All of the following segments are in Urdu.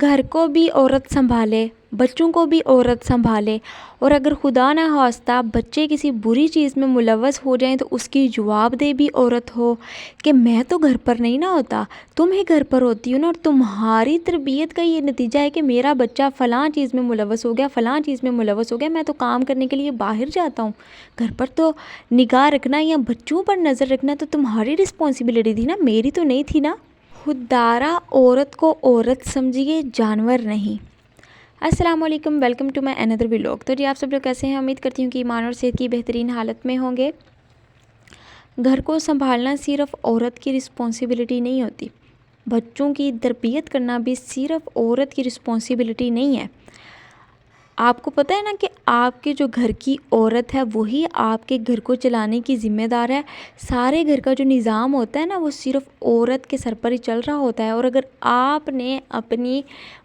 گھر کو بھی عورت سنبھالے، بچوں کو بھی عورت سنبھالے، اور اگر خدا نہ خواستہ بچے کسی بری چیز میں ملوث ہو جائیں تو اس کی جواب دہ بھی عورت ہو کہ میں تو گھر پر نہیں نہ ہوتا، تم ہی گھر پر ہوتی ہو نا، اور تمہاری تربیت کا یہ نتیجہ ہے کہ میرا بچہ فلاں چیز میں ملوث ہو گیا، فلاں چیز میں ملوث ہو گیا، میں تو کام کرنے کے لیے باہر جاتا ہوں، گھر پر تو نگاہ رکھنا یا بچوں پر نظر رکھنا تو تمہاری رسپانسبلٹی تھی نا، میری تو نہیں تھی نا۔ خوددارہ عورت کو عورت سمجھیے، جانور نہیں۔ السلام علیکم، welcome to my another vlog. تو جی آپ سب لوگ کیسے ہیں؟ امید کرتی ہوں کہ ایمان اور صحت کی بہترین حالت میں ہوں گے۔ گھر کو سنبھالنا صرف عورت کی رسپانسبلٹی نہیں ہوتی، بچوں کی تربیت کرنا بھی صرف عورت کی رسپانسبلٹی نہیں ہے۔ آپ کو پتہ ہے نا کہ آپ کے جو گھر کی عورت ہے وہی آپ کے گھر کو چلانے کی ذمہ دار ہے۔ سارے گھر کا جو نظام ہوتا ہے نا وہ صرف عورت کے سر پر ہی چل رہا ہوتا ہے، اور اگر آپ نے اپنی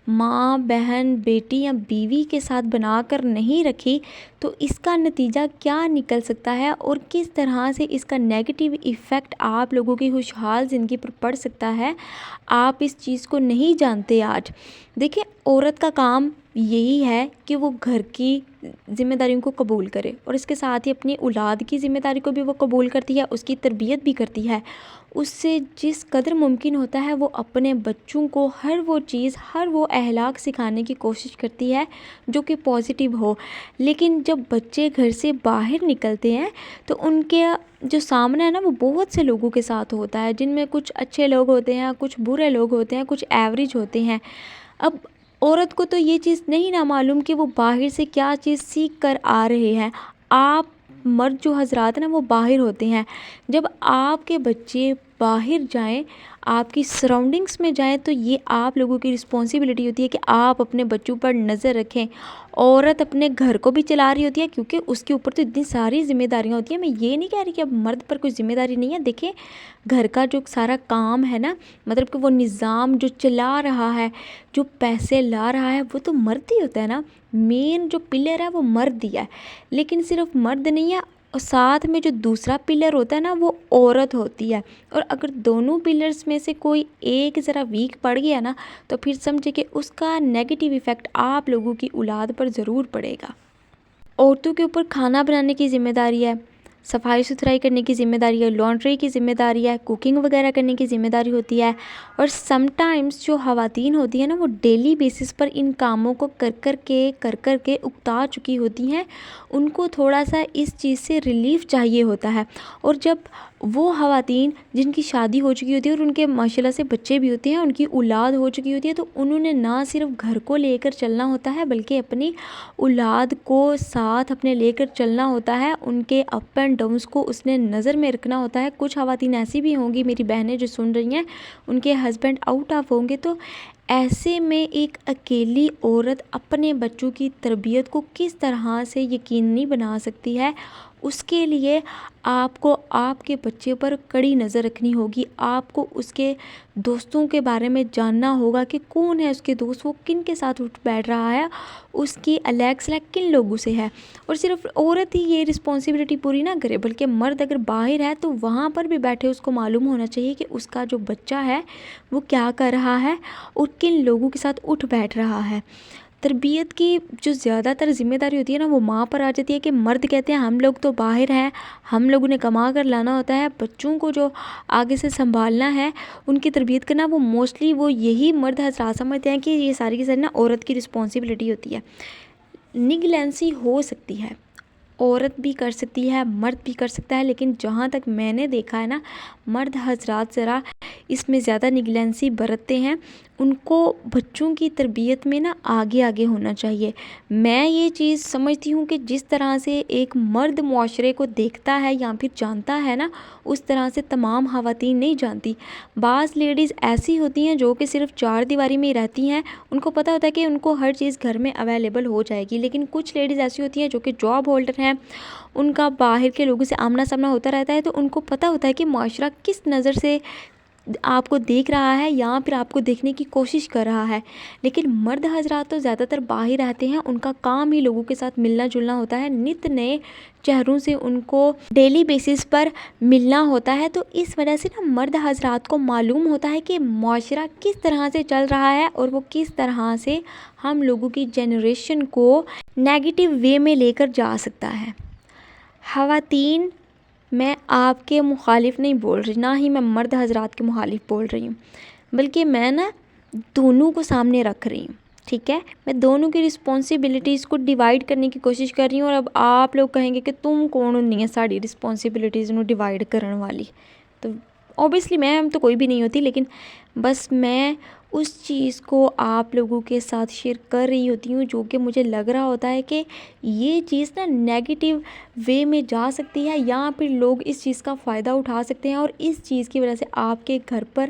ماں، بہن، بیٹی یا بیوی کے ساتھ بنا کر نہیں رکھی تو اس کا نتیجہ کیا نکل سکتا ہے اور کس طرح سے اس کا نیگیٹو ایفیکٹ آپ لوگوں کی خوشحال زندگی پر پڑ سکتا ہے، آپ اس چیز کو نہیں جانتے آج۔ دیکھیں، عورت کا کام یہی ہے کہ وہ گھر کی ذمہ داریوں کو قبول کرے، اور اس کے ساتھ ہی اپنی اولاد کی ذمہ داری کو بھی وہ قبول کرتی ہے، اس کی تربیت بھی کرتی ہے۔ اس سے جس قدر ممکن ہوتا ہے وہ اپنے بچوں کو ہر وہ چیز، ہر وہ اخلاق سکھانے کی کوشش کرتی ہے جو کہ پازیٹیو ہو۔ لیکن جب بچے گھر سے باہر نکلتے ہیں تو ان کے جو سامنا ہے نا وہ بہت سے لوگوں کے ساتھ ہوتا ہے، جن میں کچھ اچھے لوگ ہوتے ہیں، کچھ برے لوگ ہوتے ہیں، کچھ ایوریج ہوتے ہیں۔ اب عورت کو تو یہ چیز نہیں نہ معلوم کہ وہ باہر سے کیا چیز سیکھ کر آ رہے ہیں۔ آپ مرد جو حضرات ہیں نا وہ باہر ہوتے ہیں، جب آپ کے بچے باہر جائیں، آپ کی سراؤنڈنگس میں جائیں تو یہ آپ لوگوں کی رسپانسبلٹی ہوتی ہے کہ آپ اپنے بچوں پر نظر رکھیں۔ عورت اپنے گھر کو بھی چلا رہی ہوتی ہے کیونکہ اس کے اوپر تو اتنی ساری ذمہ داریاں ہوتی ہیں۔ میں یہ نہیں کہہ رہی کہ اب مرد پر کوئی ذمہ داری نہیں ہے، دیکھیں گھر کا جو سارا کام ہے نا، مطلب کہ وہ نظام جو چلا رہا ہے، جو پیسے لا رہا ہے، وہ تو مرد ہی ہوتا ہے نا۔ مین جو پلر ہے وہ مرد ہی ہے، لیکن صرف مرد نہیں ہے، اور ساتھ میں جو دوسرا پلر ہوتا ہے نا وہ عورت ہوتی ہے۔ اور اگر دونوں پلرز میں سے کوئی ایک ذرا ویک پڑ گیا نا تو پھر سمجھے کہ اس کا نیگیٹو ایفیکٹ آپ لوگوں کی اولاد پر ضرور پڑے گا۔ عورتوں کے اوپر کھانا بنانے کی ذمہ داری ہے، صفائی ستھرائی کرنے کی ذمہ داری ہے، لانڈری کی ذمہ داری ہے، کوکنگ وغیرہ کرنے کی ذمہ داری ہوتی ہے، اور سم ٹائمز جو خواتین ہوتی ہیں نا وہ ڈیلی بیسس پر ان کاموں کو کر کر کے اکتا چکی ہوتی ہیں۔ ان کو تھوڑا سا اس چیز سے ریلیف چاہیے ہوتا ہے، اور جب وہ خواتین جن کی شادی ہو چکی ہوتی ہے اور ان کے ماشاءاللہ سے بچے بھی ہوتے ہیں، ان کی اولاد ہو چکی ہوتی ہے، تو انہوں نے نہ صرف گھر کو لے کر چلنا ہوتا ہے بلکہ اپنی اولاد کو ساتھ اپنے لے کر چلنا ہوتا ہے، ان کے اپ اینڈ ڈاؤنس کو اس نے نظر میں رکھنا ہوتا ہے۔ کچھ خواتین ایسی بھی ہوں گی میری بہنیں جو سن رہی ہیں، ان کے ہسبینڈ آؤٹ آف ہوں گے، تو ایسے میں ایک اکیلی عورت اپنے بچوں کی تربیت کو کس طرح سے یقینی بنا سکتی ہے، اس کے لیے آپ کو آپ کے بچے پر کڑی نظر رکھنی ہوگی۔ آپ کو اس کے دوستوں کے بارے میں جاننا ہوگا کہ کون ہے اس کے دوست، وہ کن کے ساتھ اٹھ بیٹھ رہا ہے، اس کی الیگ سلیگ کن لوگوں سے ہے۔ اور صرف عورت ہی یہ رسپانسبلٹی پوری نہ کرے بلکہ مرد اگر باہر ہے تو وہاں پر بھی بیٹھے اس کو معلوم ہونا چاہیے کہ اس کا جو بچہ ہے وہ کیا کر رہا ہے اور کن لوگوں کے ساتھ اٹھ بیٹھ رہا ہے۔ تربیت کی جو زیادہ تر ذمہ داری ہوتی ہے نا وہ ماں پر آ جاتی ہے کہ مرد کہتے ہیں ہم لوگ تو باہر ہیں، ہم لوگوں نے کما کر لانا ہوتا ہے، بچوں کو جو آگے سے سنبھالنا ہے، ان کی تربیت کرنا، وہ موسٹلی وہ یہی مرد حضرات سمجھتے ہیں کہ یہ ساری کی ساری نا عورت کی رسپانسبلٹی ہوتی ہے۔ نگلینسی ہو سکتی ہے، عورت بھی کر سکتی ہے، مرد بھی کر سکتا ہے، لیکن جہاں تک میں نے دیکھا ہے نا مرد حضرات ذرا اس میں زیادہ نگلینسی برتتے ہیں۔ ان کو بچوں کی تربیت میں نا آگے ہونا چاہیے۔ میں یہ چیز سمجھتی ہوں کہ جس طرح سے ایک مرد معاشرے کو دیکھتا ہے یا پھر جانتا ہے نا، اس طرح سے تمام خواتین نہیں جانتی۔ بعض لیڈیز ایسی ہوتی ہیں جو کہ صرف چار دیواری میں ہی رہتی ہیں، ان کو پتہ ہوتا ہے کہ ان کو ہر چیز گھر میں اویلیبل ہو جائے گی، لیکن کچھ لیڈیز ایسی ہوتی ہیں جو کہ جاب ہولڈر ہیں، ان کا باہر کے لوگوں سے آمنا سامنا ہوتا رہتا ہے، تو ان کو پتہ ہوتا ہے کہ معاشرہ کس نظر سے آپ کو دیکھ رہا ہے یا پھر آپ کو دیکھنے کی کوشش کر رہا ہے. لیکن مرد حضرات تو زیادہ تر باہر رہتے ہیں، ان کا کام ہی لوگوں کے ساتھ ملنا جلنا ہوتا ہے، نت نئے چہروں سے ان کو ڈیلی بیسس پر ملنا ہوتا ہے. تو اس وجہ سے نا مرد حضرات کو معلوم ہوتا ہے کہ معاشرہ کس طرح سے چل رہا ہے اور وہ کس طرح سے ہم لوگوں کی جنریشن کو نیگیٹو وے میں لے کر جا سکتا ہے. خواتین، میں آپ کے مخالف نہیں بول رہی، نہ ہی میں مرد حضرات کے مخالف بول رہی ہوں، بلکہ میں نا دونوں کو سامنے رکھ رہی ہوں. ٹھیک ہے، میں دونوں کی رسپانسبلٹیز کو ڈیوائڈ کرنے کی کوشش کر رہی ہوں. اور اب آپ لوگ کہیں گے کہ تم کون نہیں ہے ساری رسپانسبلٹیز نو ڈیوائڈ کرنے والی، تو اوبیسلی میں تو کوئی بھی نہیں ہوتی، لیکن بس میں اس چیز کو آپ لوگوں کے ساتھ شیئر کر رہی ہوتی ہوں جو کہ مجھے لگ رہا ہوتا ہے کہ یہ چیز نا نیگیٹو وے میں جا سکتی ہے، یا پھر لوگ اس چیز کا فائدہ اٹھا سکتے ہیں اور اس چیز کی وجہ سے آپ کے گھر پر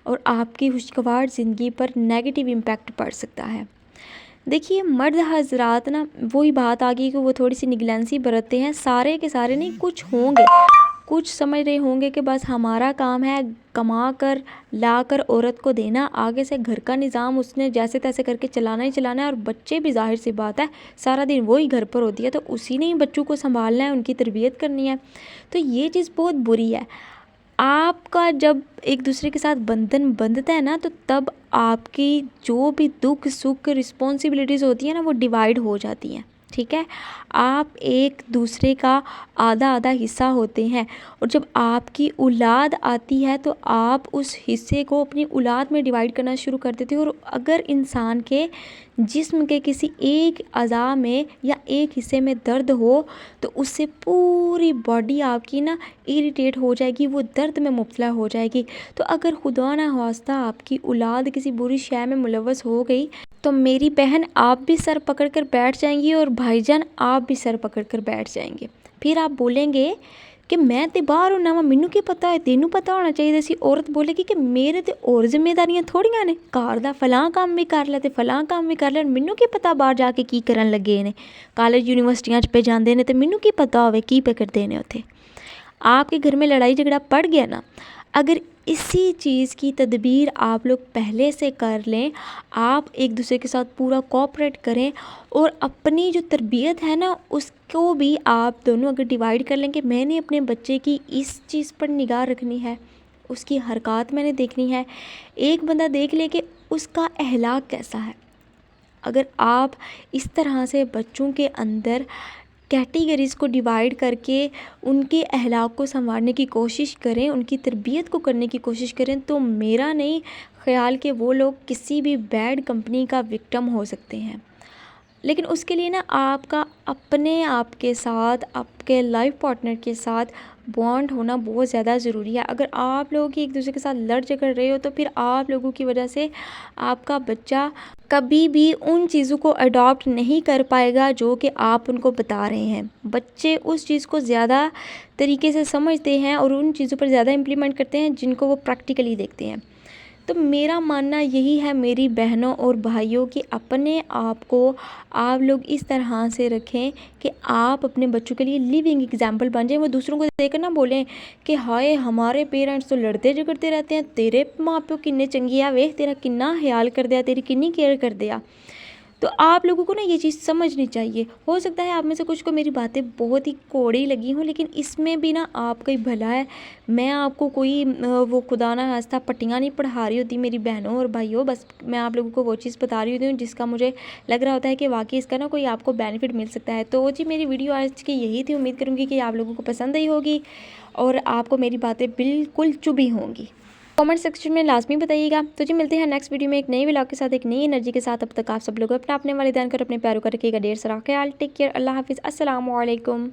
اور آپ کی خوشگوار زندگی پر نیگیٹو امپیکٹ پڑ سکتا ہے. دیکھیے مرد حضرات نا وہی بات آ گئی کہ وہ تھوڑی سی نگلینسی برتتے ہیں. سارے کے سارے نہیں، کچھ ہوں گے، کچھ سمجھ رہے ہوں گے کہ بس ہمارا کام ہے کما کر لا کر عورت کو دینا، آگے سے گھر کا نظام اس نے جیسے تیسے کر کے چلانا ہی چلانا ہے، اور بچے بھی ظاہر سی بات ہے سارا دن وہی گھر پر ہوتی ہے تو اسی نے ہی بچوں کو سنبھالنا ہے، ان کی تربیت کرنی ہے. تو یہ چیز بہت بری ہے. آپ کا جب ایک دوسرے کے ساتھ بندھن بندھتا ہے نا، تو تب آپ کی جو بھی دکھ سکھ رسپانسبلٹیز ہوتی ہیں نا وہ ڈیوائڈ ہو جاتی ہیں. ٹھیک ہے، آپ ایک دوسرے کا آدھا آدھا حصہ ہوتے ہیں، اور جب آپ کی اولاد آتی ہے تو آپ اس حصے کو اپنی اولاد میں ڈیوائڈ کرنا شروع کر دیتے ہو. اور اگر انسان کے جسم کے کسی ایک اعضاء میں یا ایک حصے میں درد ہو تو اس سے پوری باڈی آپ کی نا اریٹیٹ ہو جائے گی، وہ درد میں مبتلا ہو جائے گی. تو اگر خدا نہ خواستہ آپ کی اولاد کسی بری شے میں ملوث ہو گئی تو میری بہن آپ بھی سر پکڑ کر بیٹھ جائیں گی، اور بھائی جان آپ بھی سر پکڑ کر بیٹھ جائیں گے. پھر آپ بولیں گے کہ میں تے باہر ہوں نا، مینوں کی پتہ ہے، تینوں پتہ ہونا چاہیے سی. عورت بولے گی کہ میرے تے اور ذمہ داریاں تھوڑیاں نے، گھر دا فلاں کام بھی کر لے تے فلاں کام بھی کر لے، مینوں کی پتہ باہر جا کے کی کرن لگے نے، کالج یونیورسٹیاں پہ جاندے نے تے مینوں کی پتہ ہوے کی پہ کرتے نے اوتھے. آپ کے گھر میں لڑائی جھگڑا پڑ گیا نا، اگر اسی چیز کی تدبیر آپ لوگ پہلے سے کر لیں، آپ ایک دوسرے کے ساتھ پورا کوآپریٹ کریں اور اپنی جو تربیت ہے نا اس کو بھی آپ دونوں اگر ڈیوائڈ کر لیں کہ میں نے اپنے بچے کی اس چیز پر نگاہ رکھنی ہے، اس کی حرکات میں نے دیکھنی ہے. ایک بندہ دیکھ لے کہ اس کا اخلاق کیسا ہے. اگر آپ اس طرح سے بچوں کے اندر کیٹیگریز کو ڈیوائڈ کر کے ان کے اخلاق کو سنوارنے کی کوشش کریں، ان کی تربیت کو کرنے کی کوشش کریں، تو میرا نہیں خیال کہ وہ لوگ کسی بھی بیڈ کمپنی کا وکٹم ہو سکتے ہیں. لیکن اس کے لیے نا آپ کا اپنے آپ کے ساتھ، آپ کے لائف پارٹنر کے ساتھ بانڈ ہونا بہت زیادہ ضروری ہے. اگر آپ لوگ ایک دوسرے کے ساتھ لڑ جھگڑ رہے ہو تو پھر آپ لوگوں کی وجہ سے آپ کا بچہ کبھی بھی ان چیزوں کو اڈاپٹ نہیں کر پائے گا جو کہ آپ ان کو بتا رہے ہیں. بچے اس چیز کو زیادہ طریقے سے سمجھتے ہیں اور ان چیزوں پر زیادہ امپلیمنٹ کرتے ہیں جن کو وہ پریکٹیکلی دیکھتے ہیں. تو میرا ماننا یہی ہے میری بہنوں اور بھائیوں کہ اپنے آپ کو آپ لوگ اس طرح سے رکھیں کہ آپ اپنے بچوں کے لیے لیونگ ایگزامپل بن جائیں. وہ دوسروں کو دیکھ کر نہ بولیں کہ ہائے ہمارے پیرنٹس تو لڑتے جھگڑتے رہتے ہیں، تیرے ماں پیو کنے چنگی آ، ویکھ تیرا کنا خیال کر دیا، تیری کنی کیئر کر دیا. تو آپ لوگوں کو نا یہ چیز سمجھنی چاہیے. ہو سکتا ہے آپ میں سے کچھ کو میری باتیں بہت ہی کوڑی لگی ہوں، لیکن اس میں بھی نا آپ کا ہی بھلا ہے. میں آپ کو کوئی وہ خدا نہ خواستہ پٹیاں نہیں پڑھا رہی ہوتی میری بہنوں اور بھائیوں، بس میں آپ لوگوں کو وہ چیز بتا رہی ہوتی ہوں جس کا مجھے لگ رہا ہوتا ہے کہ واقعی اس کا نا کوئی آپ کو بینیفٹ مل سکتا ہے. تو جی میری ویڈیو آج کی یہی تھی. امید کروں گی کہ آپ لوگوں کو پسند آئی ہوگی اور آپ کو میری باتیں بالکل چبھی ہوں گی. کامنٹ سیکشن میں لازمی بتائیے گا. تو جی ملتے ہیں نیکسٹ ویڈیو میں ایک نئی ولاگ کے ساتھ، ایک نئی انرجی کے ساتھ. اب تک آپ سب لوگ اپنے والدین کو اپنے پیاروں کا رکھیے گا ڈھیر سارا خیال. Take care. اللہ حافظ. السلام علیکم.